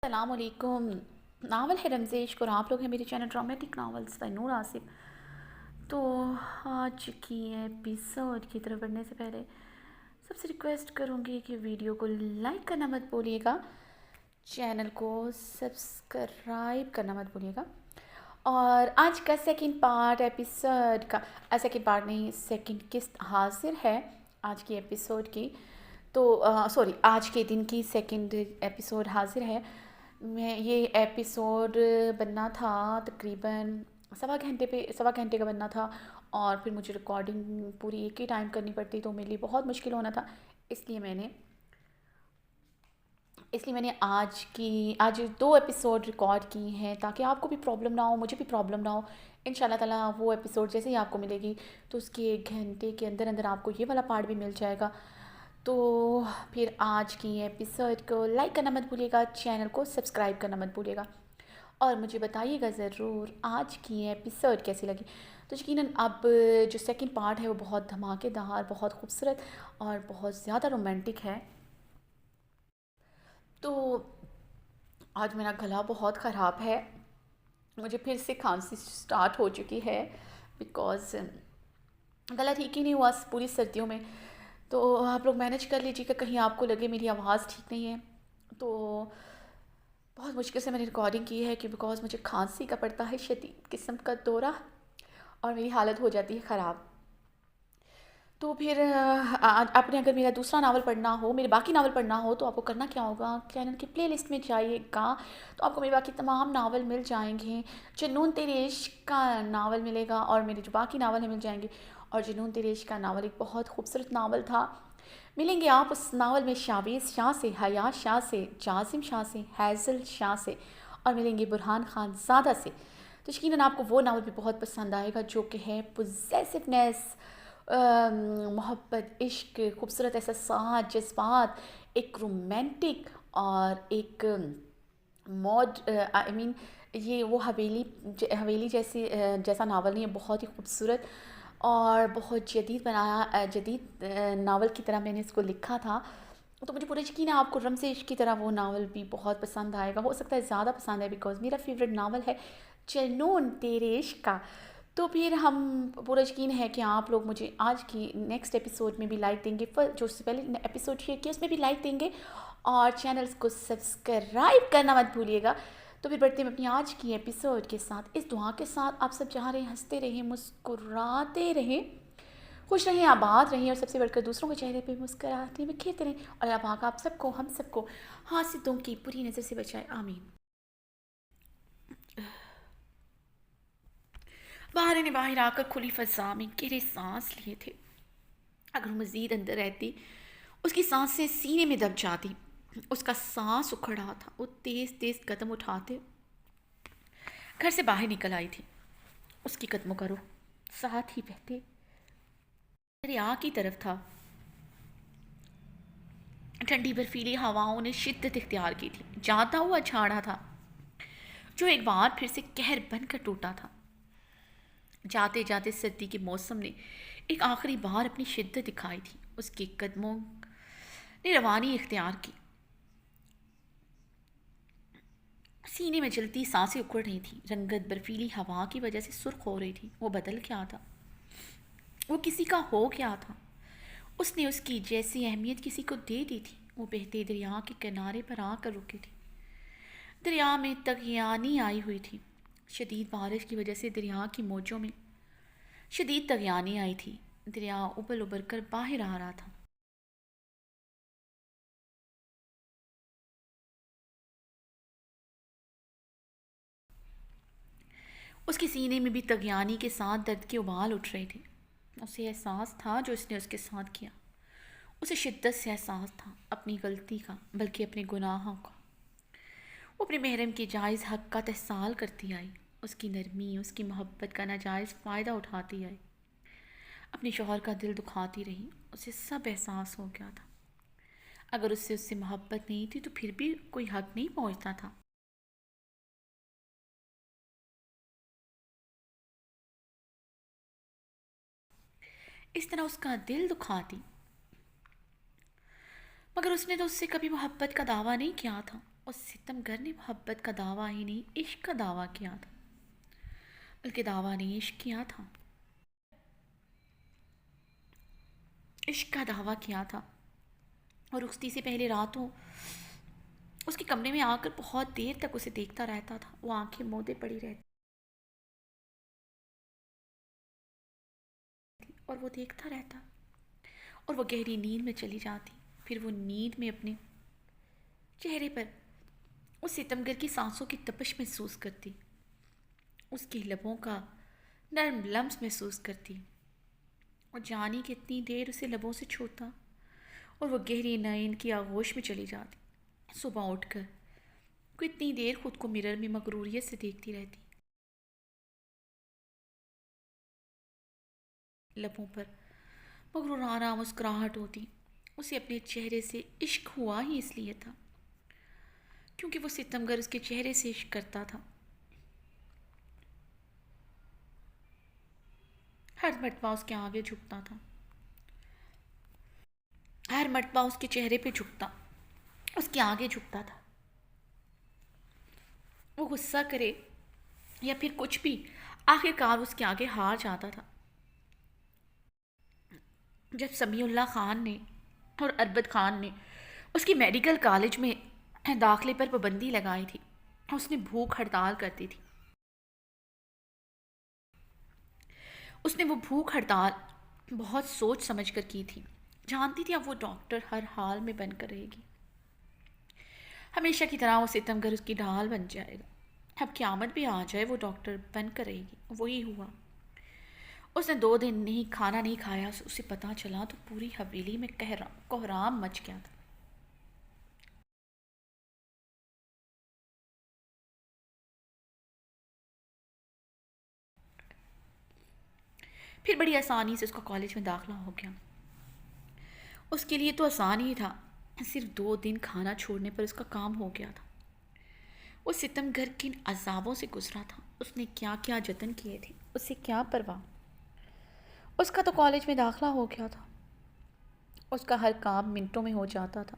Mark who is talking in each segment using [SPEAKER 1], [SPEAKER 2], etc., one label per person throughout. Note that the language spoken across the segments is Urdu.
[SPEAKER 1] السلام علیکم۔ ناول ہے رمزِ عشق اور آپ لوگ ہیں میرے چینل ڈرامیٹک ناولز بائی نور آصف۔ تو آج کی ایپیسوڈ کی طرف بڑھنے سے پہلے سب سے ریکویسٹ کروں گی کہ ویڈیو کو لائک کرنا مت بھولیے گا، چینل کو سبسکرائب کرنا مت بھولیے گا، اور آج کا سیکنڈ پارٹ ایپیسوڈ کا سیکنڈ پارٹ نہیں، سیکنڈ قسط حاضر ہے آج کی ایپیسوڈ کی۔ تو سوری، آج کے دن کی سیکنڈ ایپیسوڈ حاضر ہے۔ میں یہ ایپیسوڈ بننا تھا تقریباً سوا گھنٹے کا بننا تھا، اور پھر مجھے ریکارڈنگ پوری ایک ہی ٹائم کرنی پڑتی تو میرے لیے بہت مشکل ہونا تھا۔ اس لیے میں نے آج 2 ایپیسوڈ ریکارڈ کی ہیں تاکہ آپ کو بھی پرابلم نہ ہو، مجھے بھی پرابلم نہ ہو۔ ان شاء اللہ تعالیٰ وہ ایپیسوڈ جیسے ہی آپ کو ملے گی تو اس کے 1 گھنٹے کے اندر اندر آپ کو یہ والا پارٹ بھی مل جائے گا۔ تو پھر آج کی ایپیسوڈ کو لائک کرنا مت بھولیے گا، چینل کو سبسکرائب کرنا مت بھولیے گا، اور مجھے بتائیے گا ضرور آج کی ایپیسوڈ کیسی لگی۔ تو یقیناً اب جو سیکنڈ پارٹ ہے وہ بہت دھماکے دار، بہت خوبصورت اور بہت زیادہ رومانٹک ہے۔ تو آج میرا گلا بہت خراب ہے، مجھے پھر سے کھانسی سٹارٹ ہو چکی ہے، بیکاز گلا ٹھیک ہی نہیں ہوا پوری سردیوں میں۔ تو آپ لوگ مینیج کر لیجیے کہ کہیں آپ کو لگے میری آواز ٹھیک نہیں ہے۔ تو بہت مشکل سے میں نے ریکارڈنگ کی ہے کہ بیکاز مجھے کھانسی کا پڑتا ہے شدید قسم کا دورہ، اور میری حالت ہو جاتی ہے خراب۔ تو پھر آپ نے اگر میرا دوسرا ناول پڑھنا ہو، میرے باقی ناول پڑھنا ہو، تو آپ کو کرنا کیا ہوگا، چینل کی پلے لسٹ میں جائیے گا تو آپ کو میرے باقی تمام ناول مل جائیں گے۔ جنون تیرے عشق کا ناول ملے گا، اور میرے جو باقی ناول ہیں مل جائیں گے۔ اور جنون تیرے عشق کا ناول ایک بہت خوبصورت ناول تھا، ملیں گے آپ اس ناول میں شاویز شاہ سے، حیا شاہ سے، جازم شاہ سے، حیزل شاہ سے، اور ملیں گے برہان خان زادہ سے۔ تو یقیناً آپ کو وہ ناول بھی بہت پسند آئے گا جو کہ ہے پوزیسونیس، محبت، عشق، خوبصورت احساسات، جذبات، ایک رومانٹک اور ایک آئی مین یہ وہ حویلی جیسا ناول نہیں ہے، بہت ہی خوبصورت اور بہت جدید ناول کی طرح میں نے اس کو لکھا تھا۔ تو مجھے پورا یقین ہے آپ کو رمزِ عشق کی طرح وہ ناول بھی بہت پسند آئے گا، ہو سکتا ہے زیادہ پسند ہے، بیکاز میرا فیوریٹ ناول ہے جنون تیرے عشق کا۔ تو پھر ہم پورا یقین ہے کہ آپ لوگ مجھے آج کی نیکسٹ ایپیسوڈ میں بھی لائک دیں گے، جو اس سے پہلے ایپیسوڈ شیئر کیا اس میں بھی لائک دیں گے، اور چینلز کو سبسکرائب کرنا مت بھولیے گا۔ تو پھر بڑھتے ہیں اپنی آج کی ایپیسوڈ کے ساتھ، اس دعا کے ساتھ آپ سب جہاں رہیں ہنستے رہیں، مسکراتے رہیں، خوش رہیں، آباد رہیں، اور سب سے بڑھ کر دوسروں کے چہرے پہ مسکراہٹیں بکھیرتے رہیں، اور اللہ پاک آپ سب کو، ہم سب کو حاسدوں کی بری نظر سے بچائے، آمین۔ باہر نے باہر آ کر کھلی فضا میں گہرے سانس لیے تھے۔ اگر وہ مزید اندر رہتی اس کی سانسیں سینے میں دب جاتی۔ اس کا سانس اکھڑ رہا تھا، وہ تیز تیز قدم اٹھاتے گھر سے باہر نکل آئی تھی۔ اس کی قدموں کا رخ ساتھ ہی بہتے دریا کی طرف تھا۔ ٹھنڈی برفیلی ہواؤں نے شدت اختیار کی تھی، جاتا ہوا جھاڑا تھا جو ایک بار پھر سے قہر بن کر ٹوٹا تھا۔ جاتے جاتے سردی کے موسم نے ایک آخری بار اپنی شدت دکھائی تھی، اس کے قدموں نے روانی اختیار کی۔ سینے میں جلتی سانسیں اکڑ رہی تھیں، رنگت برفیلی ہوا کی وجہ سے سرخ ہو رہی تھی۔ وہ بدل کیا تھا، وہ کسی کا ہو گیا تھا، اس نے اس کی جیسی اہمیت کسی کو دے دی تھی۔ وہ بہتے دریا کے کنارے پر آ کر رکی تھی۔ دریا میں طغیانی آئی ہوئی تھی، شدید بارش کی وجہ سے دریا کی موجوں میں شدید طغیانی آئی تھی۔ دریا ابل ابل کر باہر آ رہا تھا۔ اس کے سینے میں بھی طغیانی کے ساتھ درد کے ابال اٹھ رہے تھے۔ اسے احساس تھا جو اس نے اس کے ساتھ کیا، اسے شدت سے احساس تھا، اپنی غلطی کا بلکہ اپنے گناہوں کا۔ وہ اپنے محرم کے جائز حق کا تحصیل کرتی آئی، اس کی نرمی، اس کی محبت کا ناجائز فائدہ اٹھاتی آئی، اپنے شوہر کا دل دکھاتی رہی۔ اسے سب احساس ہو گیا تھا، اگر اس سے محبت نہیں تھی تو پھر بھی کوئی حق نہیں پہنچتا تھا۔ اس طرح اس کا دل دکھاتی، مگر اس نے تو اس سے کبھی محبت کا دعویٰ نہیں کیا تھا۔ اس ستم گر نے محبت کا دعویٰ ہی نہیں عشق کا دعویٰ کیا تھا، بلکہ دعویٰ نہیں عشق کیا تھا، عشق کا دعویٰ کیا تھا۔ اور رخصتی سے پہلے راتوں اس کے کمرے میں آ کر بہت دیر تک اسے دیکھتا رہتا تھا، وہ آنکھیں مودے پڑی رہتی اور وہ دیکھتا رہتا اور وہ گہری نیند میں چلی جاتی۔ پھر وہ نیند میں اپنے چہرے پر اس ستمگر کی سانسوں کی تپش محسوس کرتی، اس کے لبوں کا نرم لمس محسوس کرتی اور جانی کہ اتنی دیر اسے لبوں سے چھوتا، اور وہ گہری نیند کی آغوش میں چلی جاتی۔ صبح اٹھ کر وہ اتنی دیر خود کو مرر میں مغروریت سے دیکھتی رہتی، لبوں پر مغرورانہ مسکراہٹ ہوتی۔ اسے اپنے چہرے سے عشق ہوا ہی اس لیے تھا کیونکہ وہ ستمگر اس کے چہرے سے عشق کرتا تھا۔ ہر مرتبہ اس کے آگے جھکتا تھا، ہر مرتبہ اس کے چہرے پہ جھکتا، اس کے آگے جھکتا تھا۔ وہ غصہ کرے یا پھر کچھ بھی، آخر کار اس کے آگے ہار جاتا تھا۔ جب سمیع اللہ خان نے اور اربد خان نے اس کی میڈیکل کالج میں داخلے پر پابندی لگائی تھی، اس نے بھوک ہڑتال کرتی تھی، اس نے وہ بھوک ہڑتال بہت سوچ سمجھ کر کی تھی، جانتی تھی اب وہ ڈاکٹر ہر حال میں بن کر رہے گی، ہمیشہ کی طرح وہ ستمگر اس کی ڈھال بن جائے گا، اب قیامت بھی آ جائے وہ ڈاکٹر بن کر رہے گی۔ وہی ہوا، اس نے 2 دن نہیں کھانا نہیں کھایا، اسے پتہ چلا تو پوری حویلی میں کوہرام مچ گیا تھا۔ پھر بڑی آسانی سے اس کا کالج میں داخلہ ہو گیا۔ اس کے لیے تو آسان ہی تھا، صرف 2 دن کھانا چھوڑنے پر اس کا کام ہو گیا تھا۔ وہ ستمگر کن عذابوں سے گزرا تھا، اس نے کیا کیا جتن کیے تھے، اسے کیا پرواہ۔ اس کا تو کالج میں داخلہ ہو گیا تھا، اس کا ہر کام منٹوں میں ہو جاتا تھا،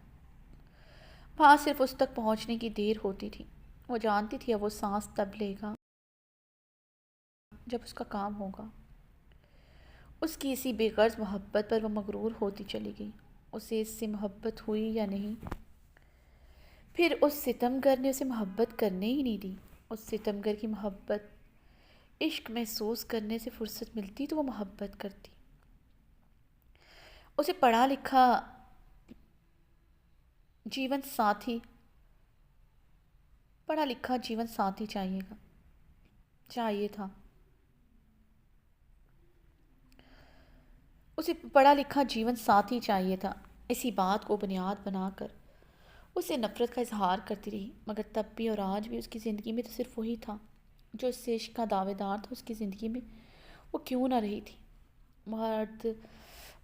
[SPEAKER 1] وہاں صرف اس تک پہنچنے کی دیر ہوتی تھی۔ وہ جانتی تھی اب وہ سانس تب لے گا جب اس کا کام ہوگا۔ اس کی اسی بے غرض محبت پر وہ مغرور ہوتی چلی گئی۔ اسے اس سے محبت ہوئی یا نہیں، پھر اس ستمگر نے اسے محبت کرنے ہی نہیں دی۔ اس ستمگر کی محبت، عشق محسوس کرنے سے فرصت ملتی تو وہ محبت کرتی۔ اسے پڑھا لکھا جیون ساتھی چاہیے تھا، اسے پڑھا لکھا جیون ساتھی چاہیے تھا۔ اسی بات کو بنیاد بنا کر اسے نفرت کا اظہار کرتی رہی، مگر تب بھی اور آج بھی اس کی زندگی میں تو صرف وہی تھا جو اس سے عشق کا دعوے دار تھا۔ اس کی زندگی میں وہ کیوں نہ رہی تھی۔ مرد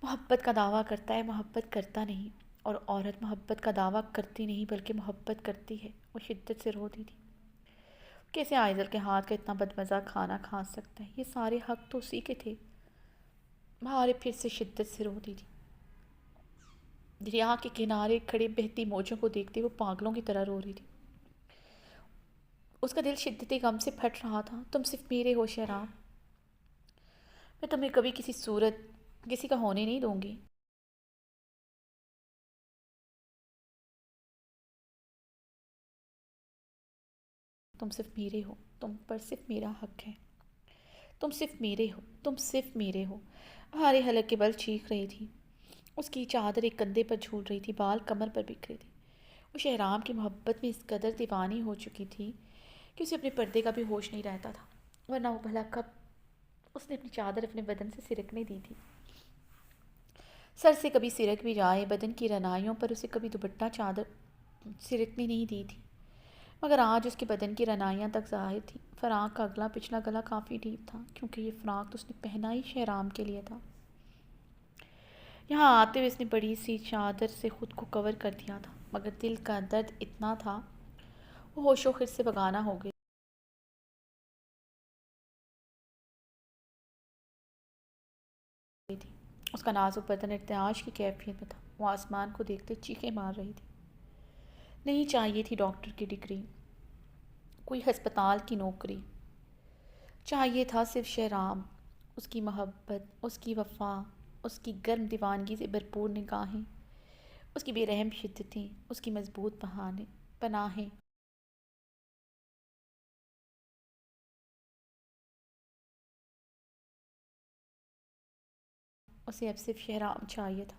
[SPEAKER 1] محبت کا دعویٰ کرتا ہے، محبت کرتا نہیں، اور عورت محبت کا دعویٰ کرتی نہیں بلکہ محبت کرتی ہے۔ وہ شدت سے روتی تھی، کیسے عائضل کے ہاتھ کا اتنا بدمزہ کھانا کھا سکتا ہے، یہ سارے حق تو اسی کے تھے۔ بہارے پھر سے شدت سے روتی تھی، دریا کے کنارے کھڑے بہتی موجوں کو دیکھتے وہ پاگلوں کی طرح رو رہی تھی۔ اس کا دل شدت غم سے پھٹ رہا تھا۔ تم صرف میرے ہو شہرام، میں تمہیں کبھی کسی صورت کسی کا ہونے نہیں دوں گی۔ تم صرف میرے ہو، تم پر صرف میرا حق ہے، تم صرف میرے ہو، تم صرف میرے ہو۔ ہمارے حلق کے بل چیخ رہی تھی، اس کی چادر ایک کندھے پر جھول رہی تھی، بال کمر پر بکھرے تھے۔ وہ شہرام کی محبت میں اس قدر دیوانی ہو چکی تھی کہ اسے اپنے پردے کا بھی ہوش نہیں رہتا تھا، ورنہ وہ بھلا کب اس نے اپنی چادر اپنے بدن سے سرکنے دی تھی۔ سر سے کبھی سرک بھی جائے، بدن کی رنائیوں پر اسے کبھی دوپٹہ چادر سرکنے نہیں دی تھی، مگر آج اس کے بدن کی رنائیاں تک ظاہر تھی۔ فراق کا اگلا پچھلا گلا کافی ڈیپ تھا، کیونکہ یہ فراق تو اس نے پہنا ہی شہرام کے لیے تھا۔ یہاں آتے ہوئے اس نے بڑی سی چادر سے خود کو کور کر دیا تھا، مگر دل کا درد اتنا تھا وہ ہوش و خرد سے بگانا ہو گئی تھی۔ اس کا نازک بدن ارتعاش کی کیفیت میں تھا، وہ آسمان کو دیکھتے چیخیں مار رہی تھی۔ نہیں چاہیے تھی ڈاکٹر کی ڈگری، کوئی ہسپتال کی نوکری، چاہیے تھا صرف شہرام، اس کی محبت، اس کی وفا، اس کی گرم دیوانگی سے بھرپور نگاہیں، اس کی بے رحم شدتیں، اس کی مضبوط پناہیں۔ اسے اب صرف شہرام چاہیے تھا۔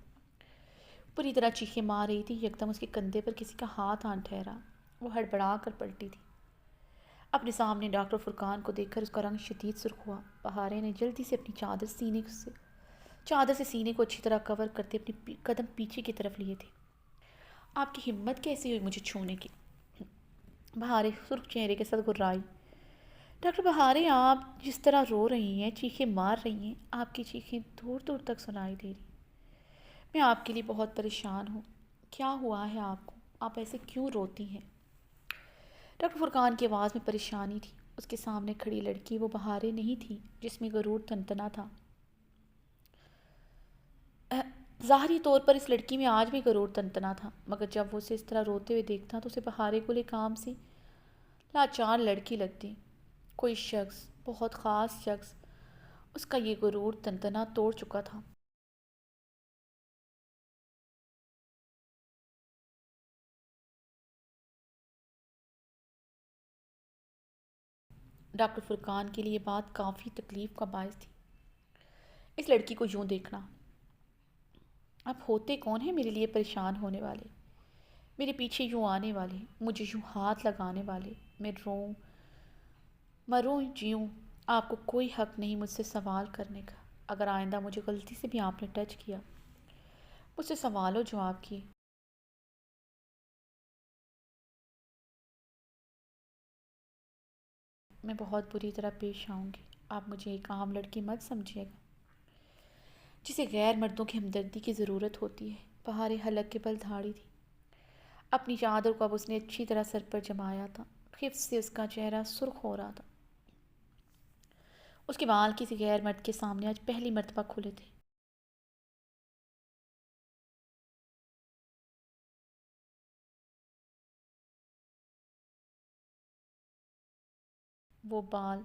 [SPEAKER 1] پوری طرح چیخیں مار رہی تھی، یکدم اس کے کندھے پر کسی کا ہاتھ آن ٹھہرا۔ وہ ہڑبڑا کر پلٹی تھی۔ اپنے سامنے ڈاکٹر فرقان کو دیکھ کر اس کا رنگ شدید سرخ ہوا۔ بہارے نے جلدی سے اپنی چادر سے سینے کو اچھی طرح کور کرتے اپنی قدم پیچھے کی طرف لیے تھے۔ آپ کی ہمت کیسی ہوئی مجھے چھونے کی؟ بہارے سرخ چہرے کے ساتھ گھرائی۔ ڈاکٹر بہارے، آپ جس طرح رو رہی ہیں، چیخیں مار رہی ہیں، آپ کی چیخیں دور دور تک سنائی دے رہی۔ میں آپ کے لیے بہت پریشان ہوں۔ کیا ہوا ہے آپ کو؟ آپ ایسے کیوں روتی ہیں؟ ڈاکٹر فرقان کی آواز میں پریشانی تھی۔ اس کے سامنے کھڑی لڑکی وہ بہارے نہیں تھی جس میں غرور تنتنا تھا۔ ظاہری طور پر اس لڑکی میں آج بھی غرور تنتنا تھا، مگر جب وہ اسے اس طرح روتے ہوئے دیکھتا تو اسے بہارے کو لے کام سی لاچار لڑکی لگتی۔ کوئی شخص، بہت خاص شخص، اس کا یہ غرور تنتنا توڑ چکا تھا۔ ڈاکٹر فرقان کے لیے یہ بات کافی تکلیف کا باعث تھی۔ اس لڑکی کو یوں دیکھنا۔ اب ہوتے کون ہیں میرے لیے پریشان ہونے والے، میرے پیچھے یوں آنے والے، مجھے یوں ہاتھ لگانے والے؟ میں مروں جیوں، آپ کو کوئی حق نہیں مجھ سے سوال کرنے کا۔ اگر آئندہ مجھے غلطی سے بھی آپ نے ٹچ کیا، مجھ سے سوال و جواب کیے، میں بہت بری طرح پیش آؤں گی۔ آپ مجھے ایک عام لڑکی مت سمجھیے گا جسے غیر مردوں کی ہمدردی کی ضرورت ہوتی ہے۔ بہارے حلق کے بل دھاڑی تھی۔ اپنی چادر کو اب اس نے اچھی طرح سر پر جمایا تھا۔ خفت سے اس کا چہرہ سرخ ہو رہا تھا۔ اس کے بال کسی غیر مرد کے سامنے آج پہلی مرتبہ کھلے تھے۔ وہ بال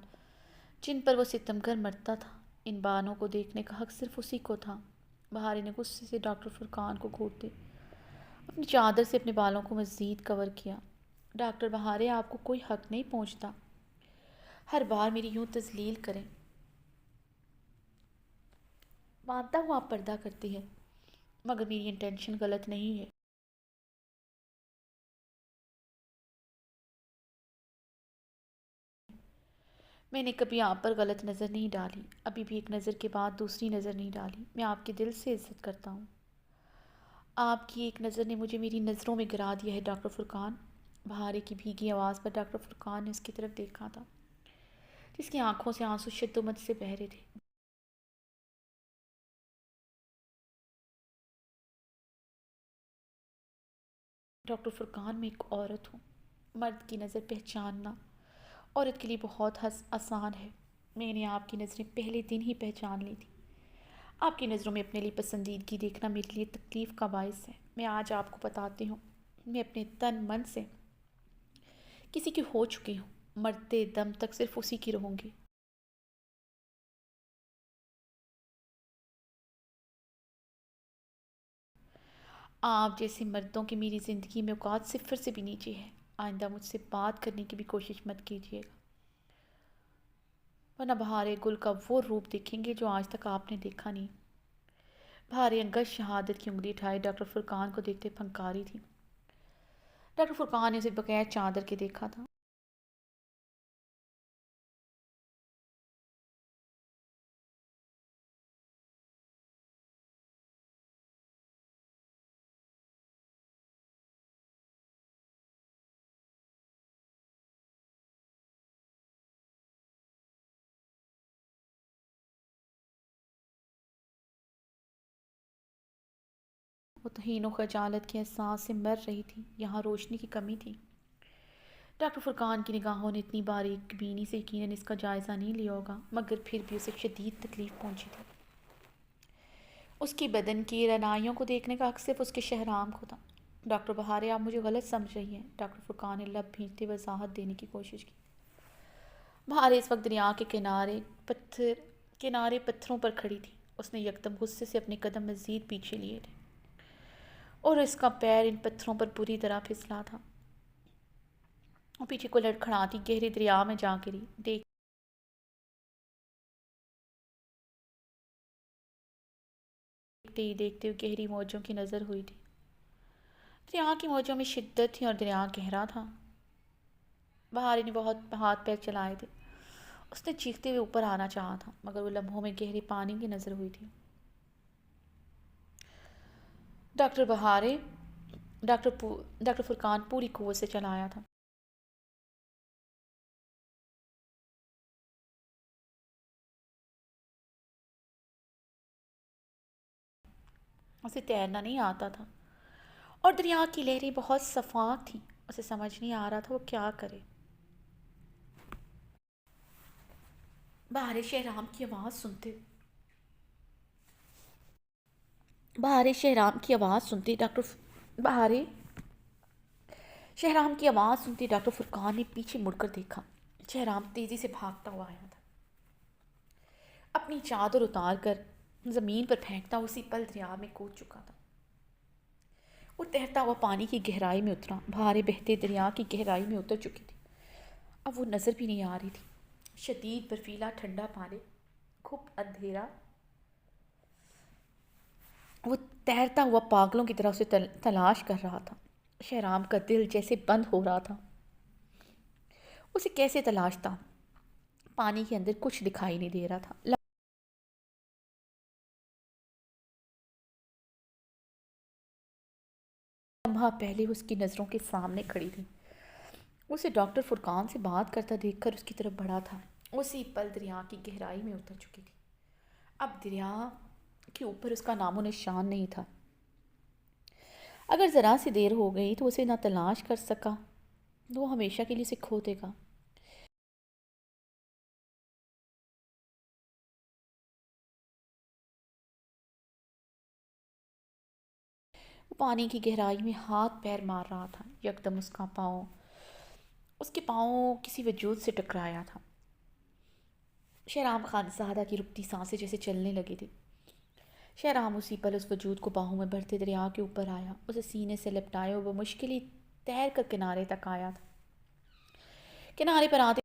[SPEAKER 1] جن پر وہ ستمگر مرتا تھا، ان بالوں کو دیکھنے کا حق صرف اسی کو تھا۔ بہارے نے غصے سے ڈاکٹر فرقان کو گھورتے اپنی چادر سے اپنے بالوں کو مزید کور کیا۔ ڈاکٹر بہارے، آپ کو کوئی حق نہیں پہنچتا ہر بار میری یوں تذلیل کریں۔ مانتا ہوں آپ پردہ کرتی ہیں، مگر میری انٹینشن غلط نہیں ہے۔ میں نے کبھی آپ پر غلط نظر نہیں ڈالی، ابھی بھی ایک نظر کے بعد دوسری نظر نہیں ڈالی۔ میں آپ کے دل سے عزت کرتا ہوں۔ آپ کی ایک نظر نے مجھے میری نظروں میں گرا دیا ہے ڈاکٹر فرقان۔ بہارے کی بھیگی آواز پر ڈاکٹر فرقان نے اس کی طرف دیکھا تھا، جس کی آنکھوں سے آنسو شدت سے بہہ رہے تھے۔ ڈاکٹر فرقان، میں ایک عورت ہوں۔ مرد کی نظر پہچاننا عورت کے لیے بہت آسان ہے۔ میں نے آپ کی نظریں پہلے دن ہی پہچان لی تھی۔ آپ کی نظروں میں اپنے لیے پسندیدگی دیکھنا میرے لیے تکلیف کا باعث ہے۔ میں آج آپ کو بتاتی ہوں، میں اپنے تن من سے کسی کی ہو چکی ہوں، مرتے دم تک صرف اسی کی رہوں گی۔ آپ جیسے مردوں کی میری زندگی میں اوقات صفر سے بھی نیچے ہے۔ آئندہ مجھ سے بات کرنے کی بھی کوشش مت کیجیے گا، ورنہ بہارے گل کا وہ روپ دیکھیں گے جو آج تک آپ نے دیکھا نہیں۔ بہارے انگشت شہادت کی انگلی اٹھائے ڈاکٹر فرقان کو دیکھتے پھنکاری تھی۔ ڈاکٹر فرقان نے اسے بغیر چادر کے دیکھا تھا۔ وہ طحین و خجالت کے احساس سے مر رہی تھی۔ یہاں روشنی کی کمی تھی۔ ڈاکٹر فرقان کی نگاہوں نے اتنی باریک بینی سے یقیناً اس کا جائزہ نہیں لیا ہوگا، مگر پھر بھی اسے شدید تکلیف پہنچی تھی۔ اس کی بدن کی رعنائیوں کو دیکھنے کا حق صرف اس کے شہرام کو تھا۔ ڈاکٹر بہارے آپ مجھے غلط سمجھ رہی ہیں، ڈاکٹر فرقان نے لب بھینچتے وضاحت دینے کی کوشش کی۔ بہارے اس وقت دریا کے کنارے پتھروں پر کھڑی تھی۔ اس نے یکدم غصے سے اپنے قدم مزید پیچھے لیے تھے اور اس کا پیر ان پتھروں پر بری طرح پھسلا تھا۔ وہ پیچھے کو لڑکھڑاتی گہرے دریا میں جا گری۔ دیکھتے ہوئے گہری موجوں کی نظر ہوئی تھی۔ دریا کی موجوں میں شدت تھی اور دریا گہرا تھا۔ بہارے نے بہت ہاتھ پیر چلائے تھے۔ اس نے چیختے ہوئے اوپر آنا چاہا تھا مگر وہ لمحوں میں گہرے پانی کی نظر ہوئی تھی۔ ڈاکٹر بہارے ڈاکٹر فرقان پوری قوت سے چلا آیا تھا۔ اسے تیرنا نہیں آتا تھا اور دریا کی لہریں بہت صفاق تھیں۔ اسے سمجھ نہیں آ رہا تھا وہ کیا کرے۔ بہارے شہرام کی آواز سنتے ڈاکٹر فرقان نے پیچھے مڑ کر دیکھا۔ شہرام تیزی سے بھاگتا ہوا آیا تھا۔ اپنی چادر اتار کر زمین پر پھینکتا اسی پل دریا میں کود چکا تھا۔ وہ تیرتا ہوا پانی کی گہرائی میں اترا۔ بہارے بہتے دریا کی گہرائی میں اتر چکی تھی۔ اب وہ نظر بھی نہیں آ رہی تھی۔ شدید برفیلا ٹھنڈا پانی، خوب اندھیرا۔ وہ تیرتا ہوا پاگلوں کی طرح اسے تلاش کر رہا تھا۔ شہرام کا دل جیسے بند ہو رہا تھا۔ اسے کیسے تلاشتا؟ پانی کے اندر کچھ دکھائی نہیں دے رہا تھا۔ لمحہ پہلے اس کی نظروں کے سامنے کھڑی تھی۔ اسے ڈاکٹر فرقان سے بات کرتا دیکھ کر اس کی طرف بڑھا تھا۔ اسی پل دریا کی گہرائی میں اتر چکی تھی۔ اب دریا کے اوپر اس کا نام و نشان نہیں تھا۔ اگر ذرا سی دیر ہو گئی تو اسے نہ تلاش کر سکا، وہ ہمیشہ کے لیے اسے کھو دے گا۔ وہ پانی کی گہرائی میں ہاتھ پیر مار رہا تھا۔ یکدم اس کے پاؤں کسی وجود سے ٹکرایا تھا۔ شہرام خانزادہ کی رکتی سانسیں جیسے چلنے لگی تھی۔ شہرام اسی پل اس وجود کو باہوں میں بھرتے دریا کے اوپر آیا۔ اسے سینے سے لپٹائے وہ مشکل ہی تیر کر کنارے تک آیا تھا۔ کنارے پر آتے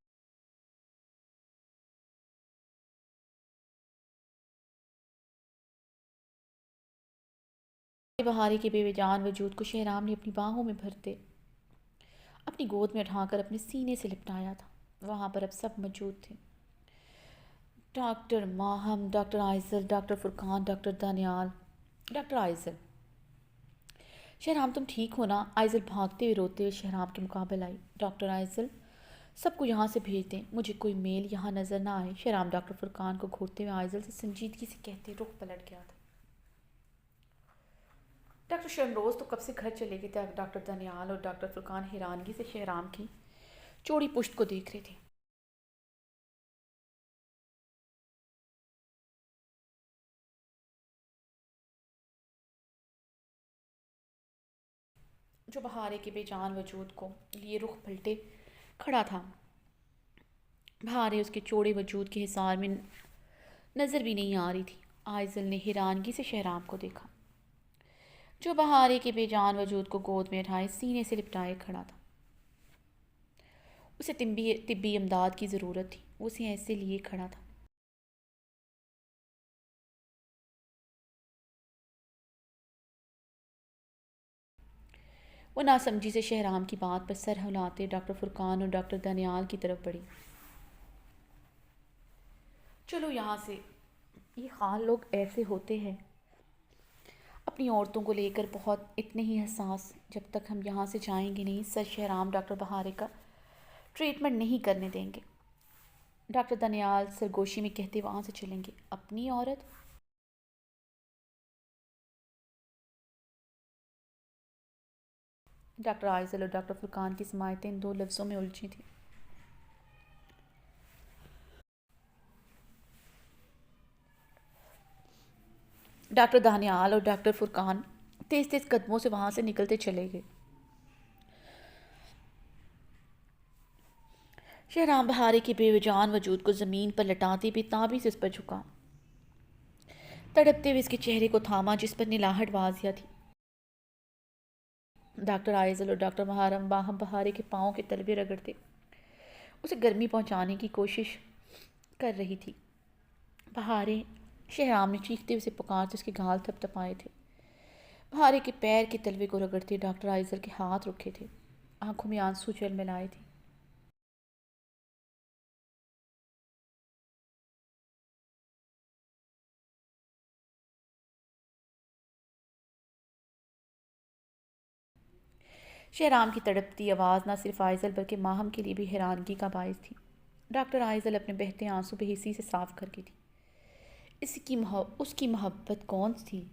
[SPEAKER 1] بہارے کے بے جان وجود کو شہرام نے اپنی باہوں میں بھرتے اپنی گود میں اٹھا کر اپنے سینے سے لپٹایا تھا۔ وہاں پر اب سب موجود تھے۔ ڈاکٹر ماہم، ڈاکٹر آئزل، ڈاکٹر فرقان، ڈاکٹر دانیال۔ ڈاکٹر آئزل: شہرام تم ٹھیک ہو نا؟ آئزل بھاگتے ہوئے روتے ہوئے شہرام کے مقابل آئی۔ ڈاکٹر آئزل: سب کو یہاں سے بھیج دیں، مجھے کوئی میل یہاں نظر نہ آئے۔ شہرام ڈاکٹر فرقان کو گھورتے ہوئے آئزل سے سنجیدگی سے کہتے رخ پلٹ گیا تھا۔ ڈاکٹر شرنروز تو کب سے گھر چلے گئے تھے۔ ڈاکٹر دانیال اور ڈاکٹر فرقان حیرانگی سے شہرام کی چوڑی پشت کو دیکھ رہے تھے۔ جو بہارے کے بے جان وجود کو لیے رخ پلٹے کھڑا تھا۔ بہارے اس کے چوڑے وجود کے حصار میں نظر بھی نہیں آ رہی تھی۔ آئزل نے حیرانگی سے شہرام کو دیکھا جو بہارے کے بے جان وجود کو گود میں اٹھائے سینے سے لپٹائے کھڑا تھا۔ اسے طبی امداد کی ضرورت تھی۔ وہ اسے ایسے لیے کھڑا تھا۔ وہ ناسمجھی سے شہرام کی بات پر سر ہلاتے ڈاکٹر فرقان اور ڈاکٹر دانیال کی طرف بڑھی۔ چلو یہاں سے، یہ خان لوگ ایسے ہوتے ہیں، اپنی عورتوں کو لے کر بہت اتنے ہی حساس۔ جب تک ہم یہاں سے جائیں گے نہیں سر شہرام ڈاکٹر بہارے کا ٹریٹمنٹ نہیں کرنے دیں گے۔ ڈاکٹر دانیال سرگوشی میں کہتے وہاں سے چلیں گے۔ اپنی عورت؟ ڈاکٹر آئزل اور ڈاکٹر فرقان کی سماعتیں ان دو لفظوں میں الجھی تھیں۔ ڈاکٹر دانیال اور ڈاکٹر فرقان تیز تیز قدموں سے وہاں سے نکلتے چلے گئے۔ شہرام بہارے کے بے جان وجود کو زمین پر لٹاتے بھی تابی سے اس پر جھکا، تڑپتے ہوئے اس کے چہرے کو تھاما جس پر نلاہٹ واضح تھی۔ ڈاکٹر آئزل اور ڈاکٹر محرم باہم بہارے کے پاؤں کے تلوے رگڑتے اسے گرمی پہنچانے کی کوشش کر رہی تھی۔ بہارے، شہرام نے چیختے ہوئے اسے پکارتے اس کے گال تھپ تھپائے تھے۔ بہارے کے پیر کے تلوے کو رگڑتے ڈاکٹر آئزل کے ہاتھ رکھے تھے، آنکھوں میں آنسو جلملائے تھے۔ شہرام کی تڑپتی آواز نہ صرف آئزل بلکہ ماہم کے لیے بھی حیرانگی کا باعث تھی۔ ڈاکٹر آئزل اپنے بہتے آنسو بے حسی سے صاف کر کے تھی۔ اس کی محبت کون تھی؟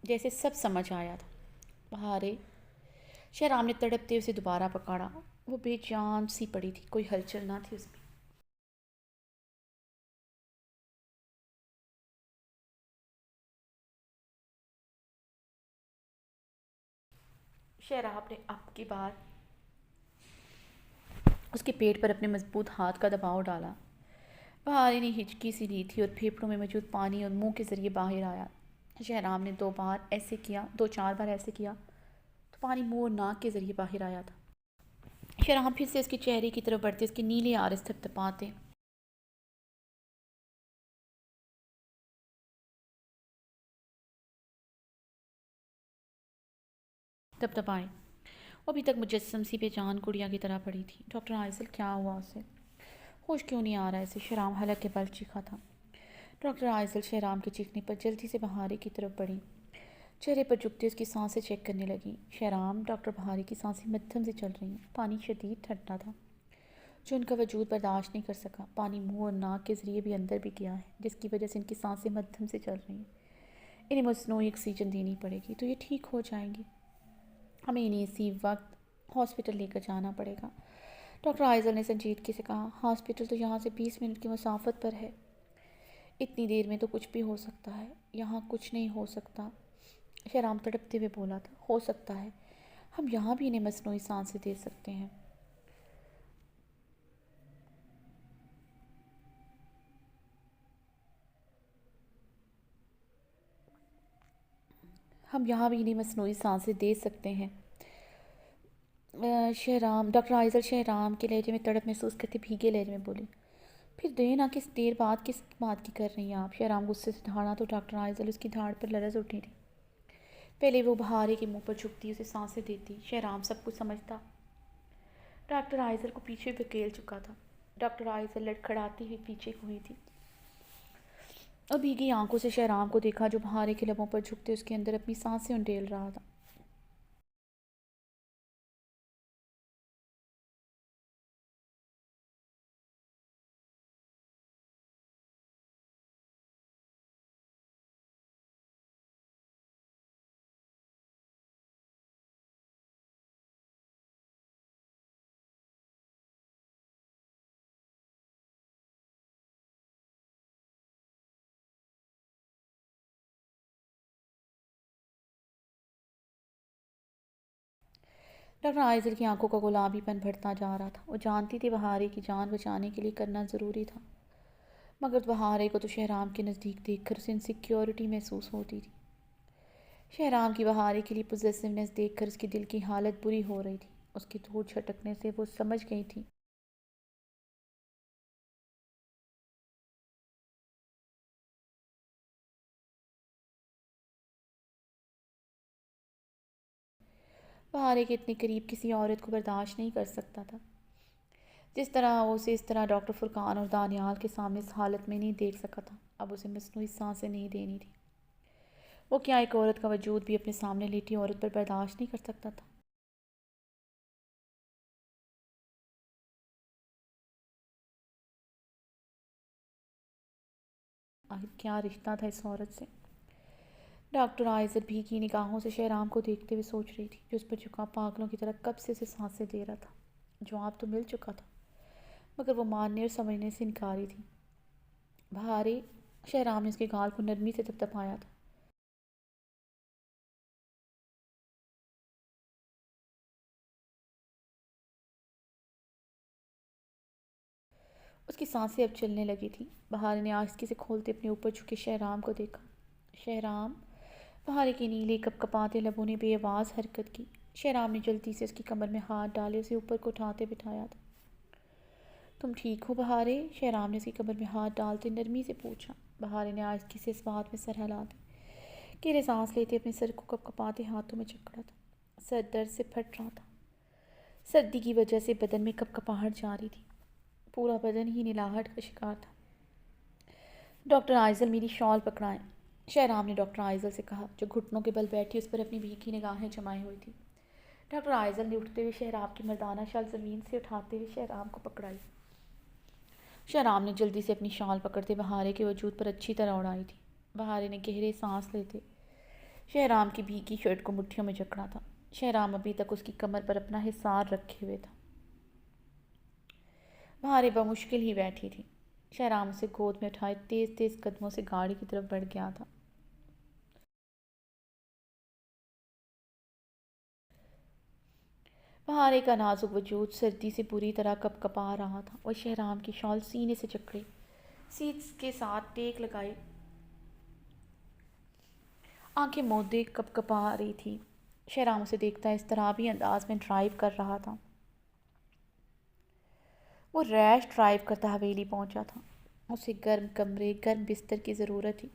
[SPEAKER 1] جیسے سب سمجھ آیا تھا۔ بہارے، شہرام نے تڑپتے اسے دوبارہ پکڑا۔ وہ بے جان سی پڑی تھی، کوئی ہلچل نہ تھی اس میں۔ شہرام نے اب کی بار اس کے پیٹ پر اپنے مضبوط ہاتھ کا دباؤ ڈالا۔ بہارے نے ہچکی سی لی تھی اور پھیپھڑوں میں موجود پانی اور منہ کے ذریعے باہر آیا۔ شہرام نے دو چار بار ایسے کیا تو پانی منہ اور ناک کے ذریعے باہر آیا تھا۔ شہرام پھر سے اس کے چہرے کی طرف بڑھتے اس کے نیلے آرس تھپ تھپاتے آئے۔ وہ ابھی تک مجسم سی بے جان گڑیا کی طرح پڑی تھی۔ ڈاکٹر آئزل، کیا ہوا اسے؟ ہوش کیوں نہیں آ رہا اسے؟ شہرام حلق کے بل چیخا تھا۔ ڈاکٹر آئزل شہرام کے چیخنے پر جلدی سے بہارے کی طرف بڑھی، چہرے پر جھکتے اس کی سانسیں چیک کرنے لگی۔ شہرام، ڈاکٹر بہارے کی سانسیں مدھم سے چل رہی ہیں۔ پانی شدید ٹھنڈا تھا جو ان کا وجود برداشت نہیں کر سکا۔ پانی منہ اور ناک کے ذریعے بھی اندر بھی گیا ہے جس کی وجہ سے ان کی سانسیں مدھم سے چل رہی ہیں۔ انہیں مصنوعی آکسیجن دینی پڑے گی تو یہ ٹھیک ہو جائیں گے۔ ہمیں انہیں اسی وقت ہاسپٹل لے کر جانا پڑے گا۔ ڈاکٹر آئزل نے سنجیدگی سے کہا، ہاسپٹل تو یہاں سے 20 منٹ کی مسافت پر ہے۔ اتنی دیر میں تو کچھ بھی ہو سکتا ہے۔ یہاں کچھ نہیں ہو سکتا، شہرام تڑپتے ہوئے بولا تھا۔ ہو سکتا ہے، ہم یہاں بھی انہیں مصنوعی سانسیں دے سکتے ہیں۔ شہرام، ڈاکٹر آئزل شہرام کے لہجے میں تڑپ محسوس کرتے بھیگے لہجے میں بولی، پھر دے نا، کس دیر بعد کس بات کی کر رہی ہیں آپ؟ شہرام غصے سے دھاڑا تو ڈاکٹر آئزل اس کی دھاڑ پر لرز اٹھی تھی۔ پہلے وہ بہارے کے منہ پر جھکتی، اسے سانسیں دیتی۔ شہرام سب کچھ سمجھتا، ڈاکٹر آئزل کو پیچھے دھکیل چکا تھا۔ ڈاکٹر آئزل لڑکھڑاتی ہوئی پیچھے ہوئی تھی اور بھیگی آنکھوں سے شہرام کو دیکھا جو بہارے کے لبوں پر جھکتے اس کے اندر اپنی سانسیں انڈیل رہا تھا۔ ڈاکٹر آئزل کی آنکھوں کا گلابی پن بڑھتا جا رہا تھا۔ وہ جانتی تھی بہارے کی جان بچانے کے لیے کرنا ضروری تھا، مگر بہارے کو تو شہرام کے نزدیک دیکھ کر اسے انسیکیورٹی محسوس ہوتی تھی۔ شہرام کی بہارے کے لیے پوزیسیونیس دیکھ کر اس کے دل کی حالت بری ہو رہی تھی۔ اس کی دھوڑ چھٹکنے سے وہ سمجھ گئی تھی بہارے کے اتنے قریب کسی عورت کو برداشت نہیں کر سکتا تھا جس طرح وہ اسے، اس طرح ڈاکٹر فرقان اور دانیال کے سامنے اس حالت میں نہیں دیکھ سکا تھا۔ اب اسے مصنوعی سانسیں نہیں دینی تھی۔ وہ کیا ایک عورت کا وجود بھی اپنے سامنے لیٹی عورت پر برداشت نہیں کر سکتا تھا؟ آخر کیا رشتہ تھا اس عورت سے؟ ڈاکٹر آئزل بھیگی نگاہوں سے شہرام کو دیکھتے ہوئے سوچ رہی تھی جو اس پر جھکا پاگلوں کی طرح کب سے اسے سانسیں دے رہا تھا۔ جواب تو مل چکا تھا مگر وہ ماننے اور سمجھنے سے انکاری تھی۔ بہارے، شہرام نے اس کے گال کو نرمی سے تھپتھپایا تھا۔ اس کی سانسیں اب چلنے لگی تھیں۔ بہار نے آہستگی سے کھولتے اپنے اوپر جھکے شہرام کو دیکھا۔ شہرام! بہار کے نیلے کپ کپاتے لبوں نے بے آواز حرکت کی۔ شہرام نے جلدی سے اس کی کمر میں ہاتھ ڈالے اسے اوپر کو اٹھاتے بٹھایا تھا۔ تم ٹھیک ہو بہارے؟ شہرام نے اس کی کمر میں ہاتھ ڈالتے نرمی سے پوچھا۔ بہارے نے آہستگی سے اس بات میں سر ہلا دی۔ گہرے سانس لیتے اپنے سر کو کپ کپاتے ہاتھوں میں جکڑا تھا۔ سر درد سے پھٹ رہا تھا۔ سردی کی وجہ سے بدن میں کپ کپاہٹ جاری تھی۔ پورا بدن ہی نلاہٹ کا شکار تھا۔ ڈاکٹر آئزل میری شال پکڑائیں، شہرام نے ڈاکٹر آئزل سے کہا جو گھٹنوں کے بل بیٹھی اس پر اپنی بھیگی نگاہیں جمائے ہوئی تھی۔ ڈاکٹر آئزل نے اٹھتے ہوئے شہرام کی مردانہ شال زمین سے اٹھاتے ہوئے شہرام کو پکڑائی۔ شہرام نے جلدی سے اپنی شال پکڑتے بہارے کے وجود پر اچھی طرح اڑائی تھی۔ بہارے نے گہرے سانس لیتے شہرام کی بھیگی شرٹ کو مٹھیوں میں جکڑا تھا۔ شہرام ابھی تک اس کی کمر پر اپنا حصار رکھے ہوئے تھا۔ بہارے بمشکل ہی بیٹھی تھی۔ شہرام اسے گود میں اٹھائے تیز تیز قدموں سے گاڑی کی طرف بڑھ گیا تھا۔ بہارے کا نازک وجود سردی سے پوری طرح کپ کپا رہا تھا۔ وہ شہرام کی شال سینے سے جکڑے سیٹس کے ساتھ ٹیک لگائی آنکھیں مودے کپ کپا رہی تھی۔ شہرام اسے دیکھتا اضطرابی انداز میں ڈرائیو کر رہا تھا۔ وہ ریش ڈرائیو کرتا حویلی پہنچا تھا۔ اسے گرم کمرے گرم بستر کی ضرورت تھی۔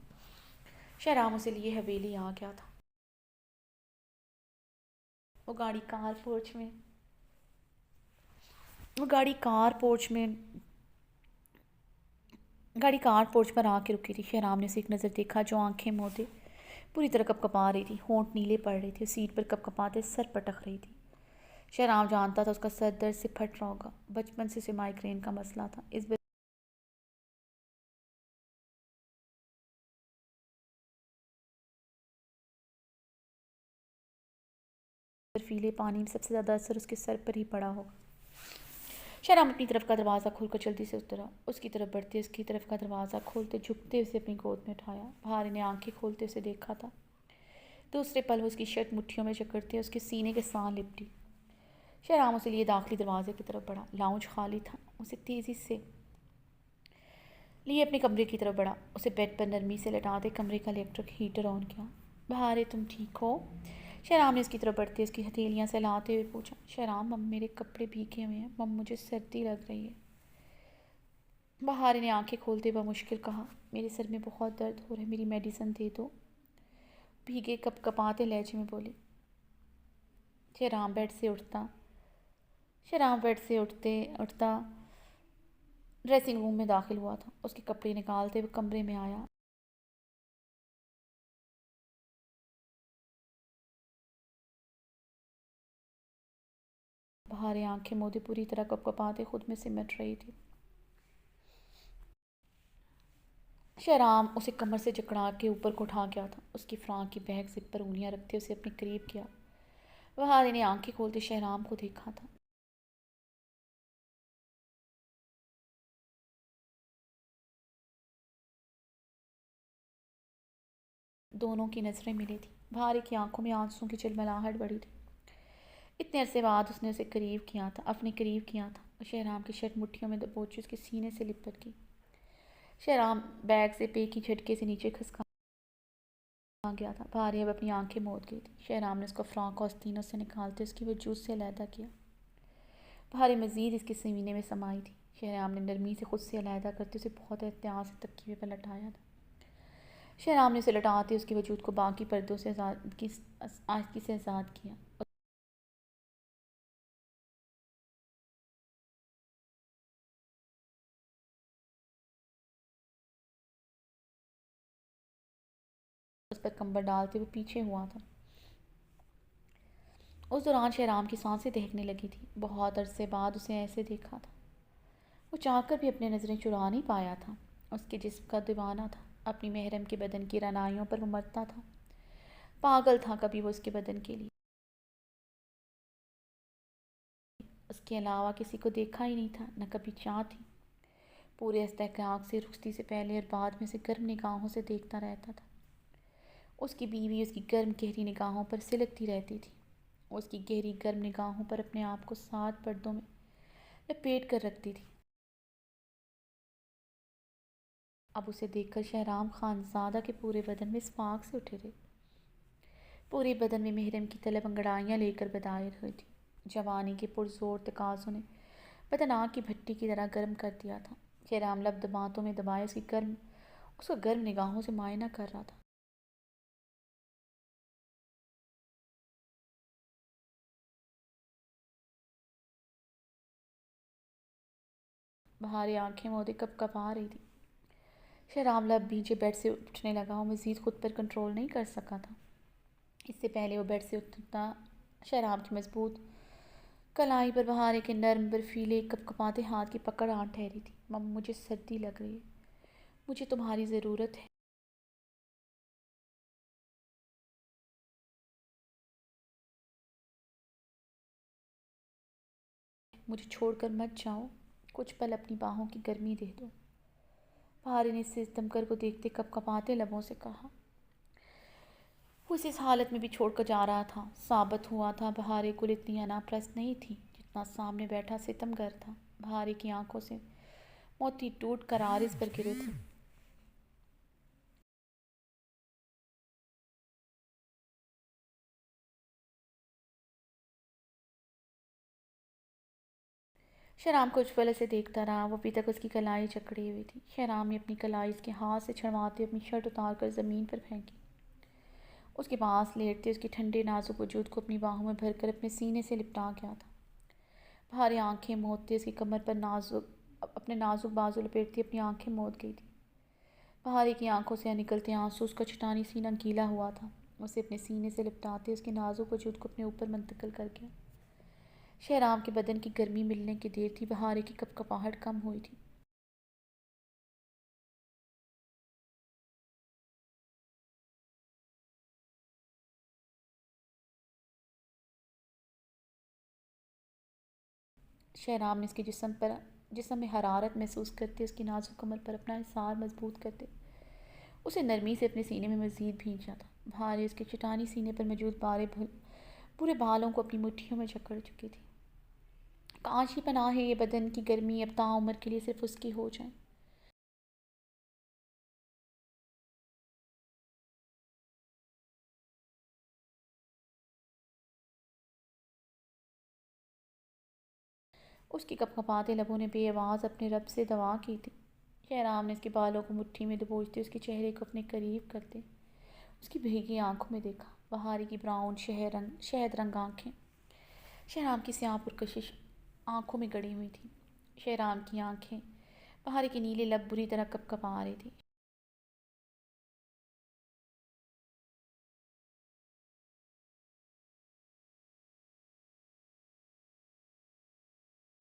[SPEAKER 1] شہرام اسے لیے حویلی آ گیا تھا۔ وہ گاڑی کار پورچ پر آ کے رکی تھی۔ شہرام نے اسے ایک نظر دیکھا جو آنکھیں مودے پوری طرح کپ کپا رہی تھی، ہونٹ نیلے پڑ رہے تھے، سیٹ پر کپ کپاتے سر پٹک رہی تھی۔ شہرام جانتا تھا اس کا سر درد سے پھٹ رہا ہوگا۔ بچپن سے اسے مائیگرین کا مسئلہ تھا۔ اس برفیلے پانی میں سب سے زیادہ اثر اس کے سر پر ہی پڑا ہوگا۔ شہرام اپنی طرف کا دروازہ کھول کر جلدی سے اترا۔ اس کی طرف بڑھتے اس کی طرف کا دروازہ کھولتے جھکتے اسے اپنی گود میں اٹھایا۔ بہارے نے آنکھیں کھولتے اسے دیکھا تھا۔ دوسرے پل وہ اس کی شرٹ مٹھیوں میں جکڑتے اس کے سینے کے ساتھ لپٹی۔ شہرام اسے لیے داخلی دروازے کی طرف بڑھا۔ لاؤنج خالی تھا۔ اسے تیزی سے لیے اپنے کمرے کی طرف بڑھا۔ اسے بیڈ پر نرمی سے لٹاتے کمرے کا الیکٹرک ہیٹر آن کیا۔ بہارے تم ٹھیک ہو؟ شہرام نے اس کی طرف بڑھتے اس کی ہتھیلیاں سہلاتے ہوئے پوچھا۔ شہرام مم میرے کپڑے بھیگے ہوئے ہیں، مم مجھے سردی لگ رہی ہے۔ بہارے نے آنکھیں کھولتے بمشکل کہا میرے سر میں بہت درد ہو رہا ہے، میری میڈیسن دے دو، بھیگے کپ کپاتے لہجے میں بولی۔ شہرام بیڈ سے اٹھتا ڈریسنگ روم میں داخل ہوا تھا۔ اس کے کپڑے نکالتے ہوئے کمرے میں آیا۔ بہارے آنکھیں مودے پوری طرح کپ کپاتے خود میں سمٹ رہی تھی۔ شہرام اسے کمر سے جکڑا کے اوپر کو اٹھا گیا تھا۔ اس کی فراق کی بیک زپ پر انگلیاں رکھتے اسے اپنے قریب کیا۔ بہارے نے آنکھیں کھولتے شہرام کو دیکھا تھا۔ دونوں کی نظریں ملی تھی۔ بہارے کی آنکھوں میں آنسوں کی جلملاہٹ بڑھی تھی۔ اتنے عرصے بعد اس نے اسے اپنے قریب کیا تھا۔ شہرام کی شرٹ مٹھیوں میں دبوچی اس کے سینے سے لپٹ گئی۔ شہرام بیگ سے پے کی جھٹکے سے نیچے کھسکا گیا تھا۔ بہارے اب اپنی آنکھیں موت گئی تھی۔ شہرام نے اس کو فراق آستینوں سے نکالتے اس کی وجود سے علیحدہ کیا۔ بہارے مزید اس کے سینے میں سمائی تھی۔ شہرام نے نرمی سے خود سے علیحدہ کرتے اسے بہت احتیاط سے تکیے پر لٹایا تھا۔ شہرام نے اسے لٹاتے اس کے وجود کو باقی پردوں سے آہستگی سے آزاد کیا۔ اس پر کمبل ڈالتے وہ پیچھے ہوا تھا۔ اس دوران شہرام کی سانسیں دہنے لگی تھی۔ بہت عرصے بعد اسے ایسے دیکھا تھا۔ وہ چاہ کر بھی اپنے نظریں چرا نہیں پایا تھا۔ اس کے جسم کا دیوانہ تھا۔ اپنی محرم کے بدن کی رعنائیوں پر وہ مرتا تھا۔ پاگل تھا کبھی وہ اس کے بدن کے لیے۔ اس کے علاوہ کسی کو دیکھا ہی نہیں تھا، نہ کبھی چاہ تھی۔ پورے استحقاق سے رخصتی سے پہلے اور بعد میں اسے گرم نگاہوں سے دیکھتا رہتا تھا۔ اس کی بیوی اس کی گرم گہری نگاہوں پر سلگتی رہتی تھی۔ اس کی گہری گرم نگاہوں پر اپنے آپ کو 7 پردوں میں لپیٹ کر رکھتی تھی۔ اب اسے دیکھ کر شہرام خان زادہ کے پورے بدن میں اسپاک سے اٹھے تھے. پورے بدن میں محرم کی طلب انگڑائیاں لے کر بدائر ہوئی تھی. جوانی کے پرزور تقاضوں نے بدن آگ کی بھٹی کی طرح گرم کر دیا تھا. شہرام لب دباتوں میں دبائے اس کو گرم نگاہوں سے معائنہ کر رہا تھا. بہاری آنکھیں مودے کپ کپ آ رہی تھی. شہرام لب بھیجے بیڈ سے اٹھنے لگا. وہ مزید خود پر کنٹرول نہیں کر سکا تھا. اس سے پہلے وہ بیڈ سے اٹھتا شہرام کی مضبوط کلائی پر بہارے کے نرم برفیلے کپ کپاتے ہاتھ کی پکڑ آن ٹھہری تھی. مجھے سردی لگ رہی ہے. مجھے تمہاری ضرورت ہے. مجھے چھوڑ کر مت جاؤ. کچھ پل اپنی باہوں کی گرمی دے دو. بہارے نے ستمگر کو دیکھتے کپ کپاتے لبوں سے کہا. وہ اسے اس حالت میں بھی چھوڑ کر جا رہا تھا. ثابت ہوا تھا بہارے کو اتنی انا پرست نہیں تھی جتنا سامنے بیٹھا ستمگر تھا. بہارے کی آنکھوں سے موتی ٹوٹ کر عارض پر گرے تھے. شہرام کچھ پل اسے دیکھتا رہا. وہ ابھی تک اس کی کلائی جکڑی ہوئی تھی. شہرام نے اپنی کلائی اس کے ہاتھ سے چھڑواتے اپنی شرٹ اتار کر زمین پر پھینکی. اس کے پاس لیٹتے اس کے ٹھنڈے نازک وجود کو اپنی باہوں میں بھر کر اپنے سینے سے لپٹا گیا تھا. بہارے آنکھیں موڑتے اس کی کمر پر اپنے نازک بازو لپیٹتی اپنی آنکھیں موند گئی تھی. بہارے کی آنکھوں سے نکلتے آنسو اس کا چٹانی سینہ گیلا ہوا تھا. اسے اپنے سینے سے لپٹاتے اس کے نازک وجود کو اپنے اوپر منتقل کر گیا. شہرام کے بدن کی گرمی ملنے کی دیر تھی. بہارے کی کپ کپاہٹ کم ہوئی تھی. شہرام نے اس کے جسم میں حرارت محسوس کرتے اس کی نازک کمر پر اپنا حصار مضبوط کرتے اسے نرمی سے اپنے سینے میں مزید بھینچا تھا. بہارے اس کے چٹانی سینے پر موجود پورے بالوں کو اپنی مٹھیوں میں جکڑ چکی تھی. کاش ہی پناہ ہے یہ بدن کی گرمی اب تاعمر کے لیے صرف اس کی ہو جائے. اس کی کپ کپاتے لبوں نے بے آواز اپنے رب سے دعا کی تھی. شہرام نے اس کے بالوں کو مٹھی میں دبوچتے اس کے چہرے کو اپنے قریب کرتے اس کی بھیگی آنکھوں میں دیکھا. بہارے کی براؤن شہد رنگ آنکھیں شہرام کی سیاہ پرکشش آنکھوں میں گڑی ہوئی تھی. شہرام کی آنکھیں بہارے کے نیلے لب بری طرح کپ کپا رہی تھی.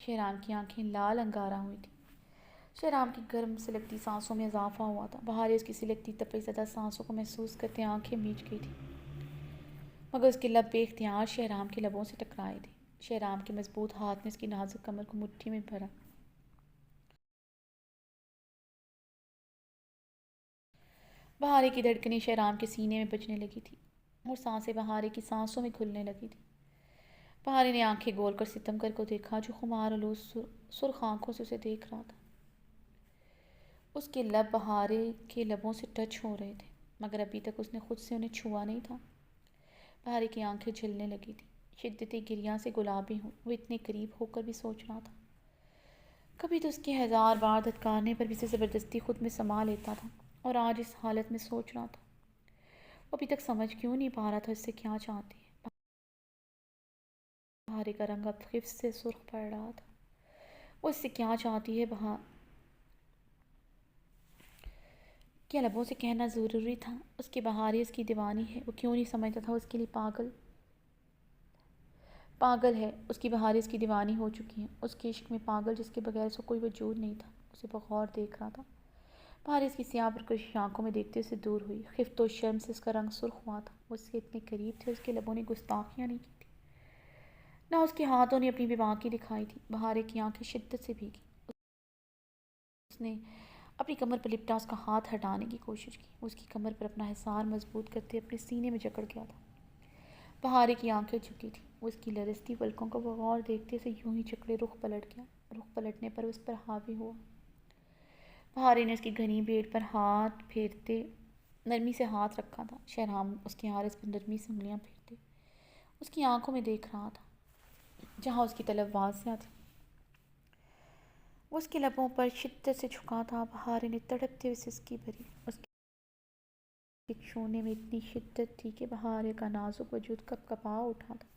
[SPEAKER 1] شہرام کی آنکھیں لال انگارہ ہوئی تھیں. شہرام کی گرم سلگتی سانسوں میں اضافہ ہوا تھا. بہارے اس کی سلگتی تپش زدہ سانسوں کو محسوس کرتے آنکھیں میچ گئی تھی. مگر اس کے لب بے اختیار شہرام کے لبوں سے ٹکرائے تھے. شہرام کے مضبوط ہاتھ نے اس کی نازک کمر کو مٹھی میں بھرا. بہارے کی دھڑکنیں شہرام کے سینے میں بجنے لگی تھی اور سانسیں بہارے کی سانسوں میں گھلنے لگی تھی. بہارے نے آنکھیں گول کر ستمگر کو دیکھا جو خمار آلود سرخ آنکھوں سے اسے دیکھ رہا تھا. اس کے لب بہارے کے لبوں سے ٹچ ہو رہے تھے مگر ابھی تک اس نے خود سے انہیں چھوا نہیں تھا. بہارے کی آنکھیں جلنے لگی تھی. شدت گریاں سے گلابی ہوں. وہ اتنے قریب ہو کر بھی سوچ رہا تھا. کبھی تو اس کے ہزار بار دھتکارنے پر بھی اسے زبردستی خود میں سما لیتا تھا اور آج اس حالت میں سوچ رہا تھا. وہ ابھی تک سمجھ کیوں نہیں پا رہا تھا اس سے کیا چاہتی ہے. بہارے کا رنگ اب خف سے سرخ پڑ رہا تھا. وہ اس سے کیا چاہتی ہے. کیا لبوں سے کہنا ضروری تھا. اس کی بہارے اس کی دیوانی ہے. وہ کیوں نہیں سمجھتا تھا اس کے لیے پاگل ہے. اس کی بہارے اس کی دیوانی ہو چکی ہیں. اس کے عشق میں پاگل جس کے بغیر اس کو کوئی وجود نہیں تھا. اسے بغور دیکھ رہا تھا. بہارے اس کی سیاہ پرکشش آنکھوں میں دیکھتے اسے دور ہوئی. خفت و شرم سے اس کا رنگ سرخ ہوا تھا. وہ اس کے اتنے قریب تھے. اس کے لبوں نے گستاخیاں نہیں کی تھی نہ اس کے ہاتھوں نے اپنی بیباکی دکھائی تھی. بہارے کی آنکھیں شدت سے بھیگی. اس نے اپنی کمر پر لپٹا اس کا ہاتھ ہٹانے کی کوشش کی. اس کی کمر پر اپنا حصار مضبوط کرتے اپنے سینے میں جکڑ گیا تھا. بہارے کی آنکھیں جھکی تھیں. وہ اس کی لرزتی پلکوں کو بغور دیکھتے سے یوں ہی جکڑے رخ پلٹ گیا. رخ پلٹنے پر اس پر حاوی ہوا. بہاری نے اس کی گھنی پیٹ پر ہاتھ پھیرتے نرمی سے ہاتھ رکھا تھا۔ شہرام اس کے عارض پر نرمی سے انگلیاں پھیرتے اس کی آنکھوں میں دیکھ رہا تھا جہاں اس کی طلب واضح تھی۔ وہ اس کے لبوں پر شدت سے جھکا تھا۔ بہاری نے تڑپتے ہوئے سسکی بھری۔ اس کے چھونے میں اتنی شدت تھی کہ بہارے کا نازک وجود کپ کپا اٹھا تھا۔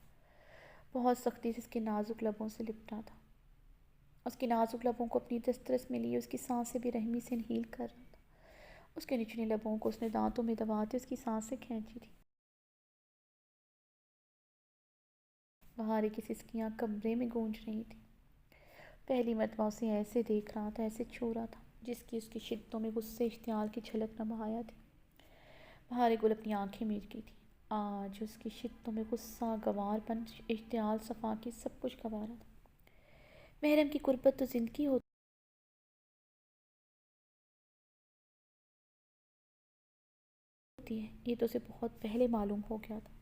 [SPEAKER 1] بہت سختی سے اس کے نازک لبوں سے لپٹا تھا۔ اس کے نازک لبوں کو اپنی دسترس میں لیے اس کی سانسیں بے رحمی سے انہیل کر رہا تھا۔ اس کے نچلے لبوں کو اس نے دانتوں میں دباتے اس کی سانسیں کھینچی تھی۔ بہارے کی سسکیاں کمرے میں گونج رہی تھیں۔ پہلی مرتبہ اسے ایسے دیکھ رہا تھا، ایسے چھو رہا تھا جس کی اس کی شدتوں میں غصے اشتعال کی جھلک نمایاں تھی۔ بہارے گل اپنی آنکھیں میر گئی تھی۔ آج اس کی شدتوں میں غصہ، گوار پن، اشتعال، صفاقی، سب کچھ گوارا تھا۔ محرم کی قربت تو زندگی ہوتی ہے، یہ تو اسے بہت پہلے معلوم ہو گیا تھا۔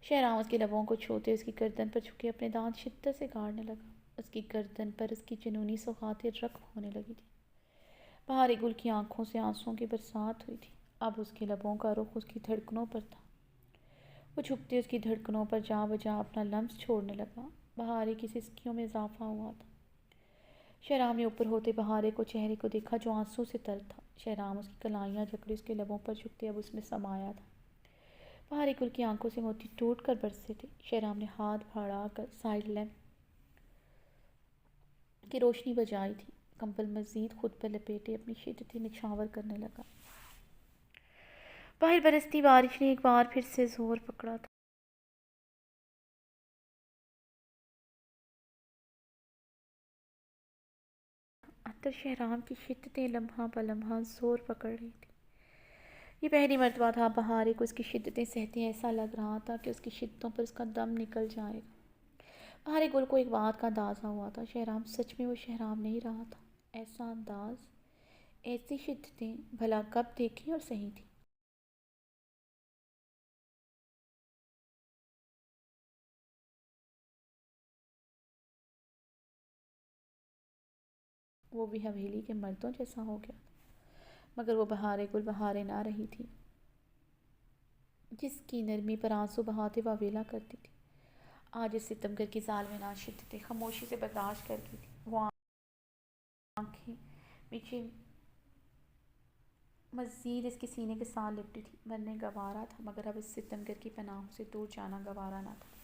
[SPEAKER 1] شہرام اس کے لبوں کو چھوتے اس کی گردن پر جھکے اپنے دانت شدت سے گاڑنے لگا۔ اس کی گردن پر اس کی جنونی سوغاتیں رقم ہونے لگی تھی۔ بہارے گل کی آنکھوں سے آنسوؤں کی برسات ہوئی تھی۔ اب اس کے لبوں کا رخ اس کی دھڑکنوں پر تھا۔ وہ جھکتے اس کی دھڑکنوں پر جا بجا اپنا لمس چھوڑنے لگا۔ بہارے کی سسکیوں میں اضافہ ہوا تھا۔ شہرام نے اوپر ہوتے بہارے کو چہرے کو دیکھا جو آنسوں سے تر تھا۔ شہرام اس کی کلائیاں جکڑے اس کے لبوں پر جھکتے اب اس میں سمایا تھا۔ بہارے گل کی آنکھوں سے موتی ٹوٹ کر برسے تھے۔ شہرام نے ہاتھ بڑھا کر سائیڈ لیمپ کی روشنی بجھائی تھی۔ کمبل مزید خود پر لپیٹے اپنی شدتیں نچھاور کرنے لگا۔ باہر برستی بارش نے ایک بار پھر سے زور پکڑا تھا۔ اندر شہرام کی شدتیں لمحہ بہ لمحہ زور پکڑ رہی تھی۔ یہ پہلی مرتبہ تھا بہارے کو اس کی شدتیں سہتے ایسا لگ رہا تھا کہ اس کی شدتوں پر اس کا دم نکل جائے گا۔ بہارے گل کو ایک بات کا اندازہ ہوا تھا، شہرام سچ میں وہ شہرام نہیں رہا تھا۔ ایسا انداز، ایسی شدتیں بھلا کب دیکھی اور سہی تھی؟ وہ بھی حویلی کے مردوں جیسا ہو گیا تھا، مگر وہ بہارے گل بہارے نہ رہی تھی جس کی نرمی پر آنسو بہاتے واویلا کرتی تھی۔ آج اس ستمگر کی ظالمانہ شدتیں خاموشی سے برداشت کر گئی تھی۔ وہ آنکھیں پیچھے مزید اس کے سینے کے ساتھ لپٹی تھی۔ مرنے گوارا تھا مگر اب اس ستمگر کی پناہوں سے دور جانا گوارا نہ تھا۔